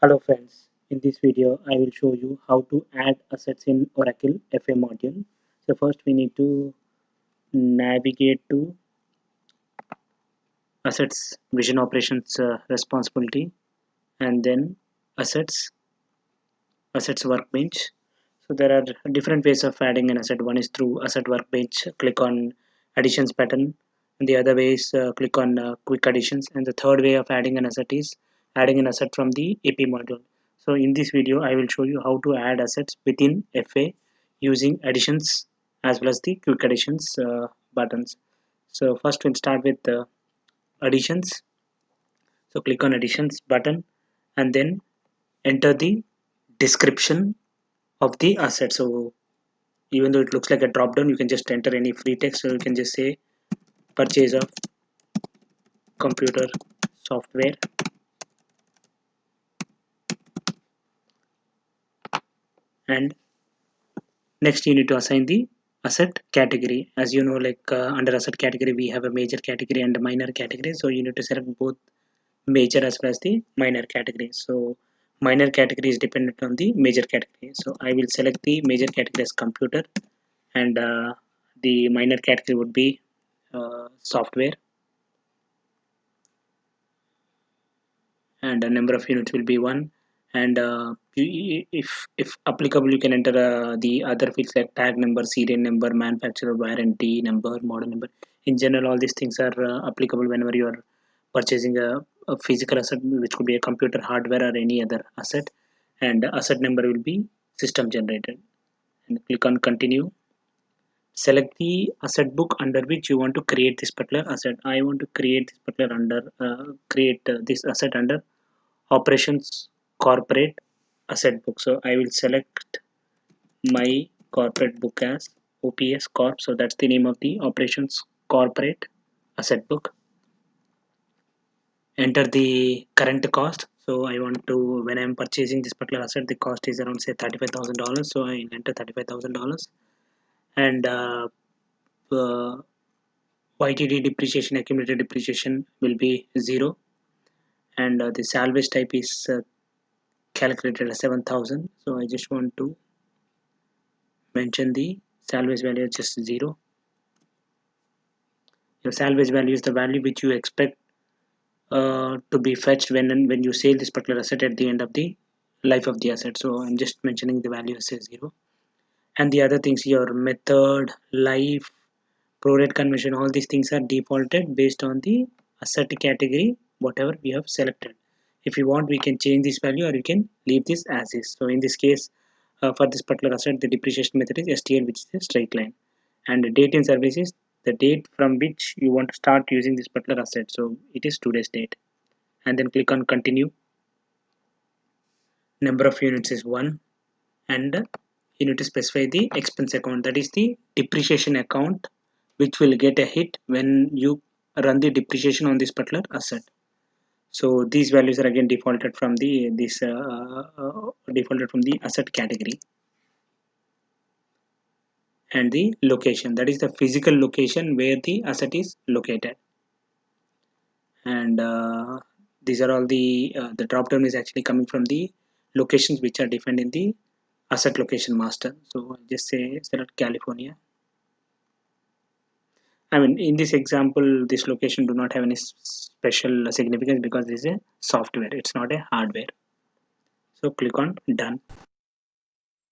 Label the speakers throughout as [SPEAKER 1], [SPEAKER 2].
[SPEAKER 1] Hello friends, in this video I will show you how to add assets in Oracle FA module. So first we need to navigate to assets vision operations responsibility and then assets workbench. So there are different ways of adding an asset. One is through asset workbench, click on additions button, and the other way is click on quick additions, and the third way of adding an asset is adding an asset from the AP module. So in this video I will show you how to add assets within FA using additions as well as the quick additions buttons. So first we'll start with additions. So click on additions button and then enter the description of the asset. So even though it looks like a drop down, you can just enter any free text. So you can just say purchase of computer software, and next you need to assign the asset category. As you know, like under asset category we have a major category and a minor category, so you need to select both major as well as the minor category. So minor category is dependent on the major category, so I will select the major category as computer, and the minor category would be software, and the number of units will be 1. And if applicable you can enter the other fields like tag number, serial number, manufacturer, warranty number, model number. In general all these things are applicable whenever you are purchasing a physical asset, which could be a computer, hardware, or any other asset. And asset number will be system generated, and click on continue. Select the asset book under which you want to create this particular asset. I want to create this particular under create this asset under operations corporate asset book. So I will select my corporate book as OPS Corp. So that's the name of the operations corporate asset book. Enter the current cost. So I want to, when I'm purchasing this particular asset, the cost is around say $35,000. So I enter $35,000, and YTD depreciation, accumulated depreciation will be 0, and the salvage type is calculated as 7,000. So I just want to mention the salvage value as just 0. Your salvage value is the value which you expect to be fetched when you sell this particular asset at the end of the life of the asset. So I'm just mentioning the value as 0. And the other things, your method, life, prorate conversion, all these things are defaulted based on the asset category whatever we have selected. If you want, we can change this value or you can leave this as is. So in this case, for this particular asset, the depreciation method is STL, which is a straight line, and the date in service is the date from which you want to start using this particular asset. So it is today's date, and then click on continue. Number of units is 1, and you need to specify the expense account, that is the depreciation account, which will get a hit when you run the depreciation on this particular asset. So these values are again defaulted from the defaulted from the asset category. And the location, that is the physical location where the asset is located. And these are all the drop down is actually coming from the locations which are defined in the asset location master. So I just say select California. I mean, in this example, this location do not have any special significance because this is a software, it's not a hardware. So click on done. So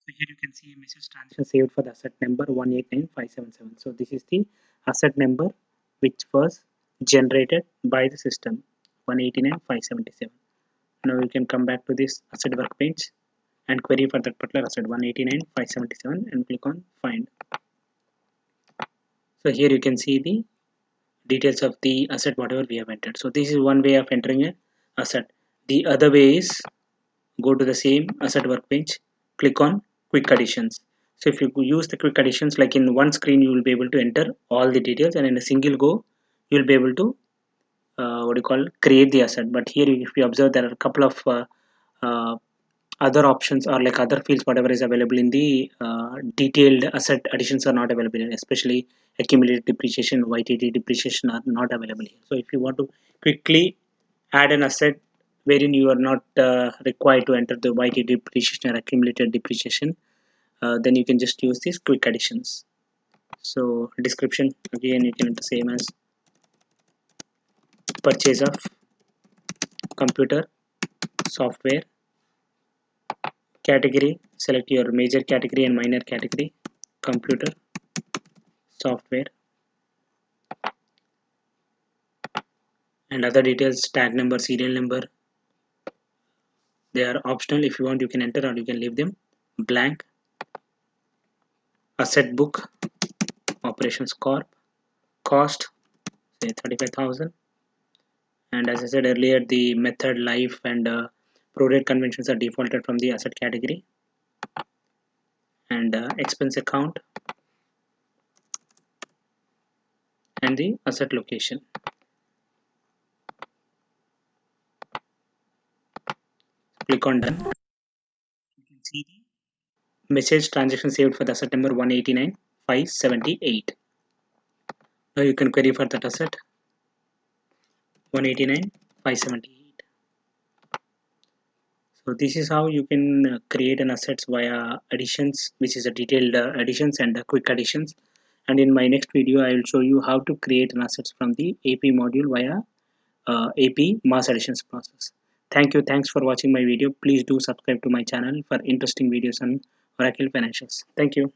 [SPEAKER 1] here you can see a message transaction saved for the asset number 189577. So this is the asset number which was generated by the system, 189577. Now you can come back to this asset workbench and query for that particular asset 189577 and click on find. So here you can see the details of the asset whatever we have entered. So this is one way of entering a asset. The other way is go to the same asset workbench, click on quick additions. So if you use the quick additions, like in one screen you will be able to enter all the details, and in a single go you will be able to create the asset. But here if you observe, there are a couple of uh, other options or like other fields whatever is available in the detailed asset additions are not available here, especially accumulated depreciation, YTD depreciation are not available here. So if you want to quickly add an asset wherein you are not required to enter the YT depreciation or accumulated depreciation, then you can just use these quick additions. So description, again you can enter same as purchase of computer software. Category, select your major category and minor category. Computer software, and other details, tag number, serial number, they are optional. If you want, you can enter or you can leave them blank. Asset book, operations corp, cost say 35,000. And as I said earlier, the method, life, and prorate conventions are defaulted from the asset category. And expense account and the asset location. Click on done. You can see the message transaction saved for the asset number 189,578. Now you can query for that asset 189,578. So this is how you can create an assets via additions, which is a detailed additions and quick additions. And in my next video, I will show you how to create an assets from the AP module via AP mass additions process. Thank you. Thanks for watching my video. Please do subscribe to my channel for interesting videos on Oracle Financials. Thank you.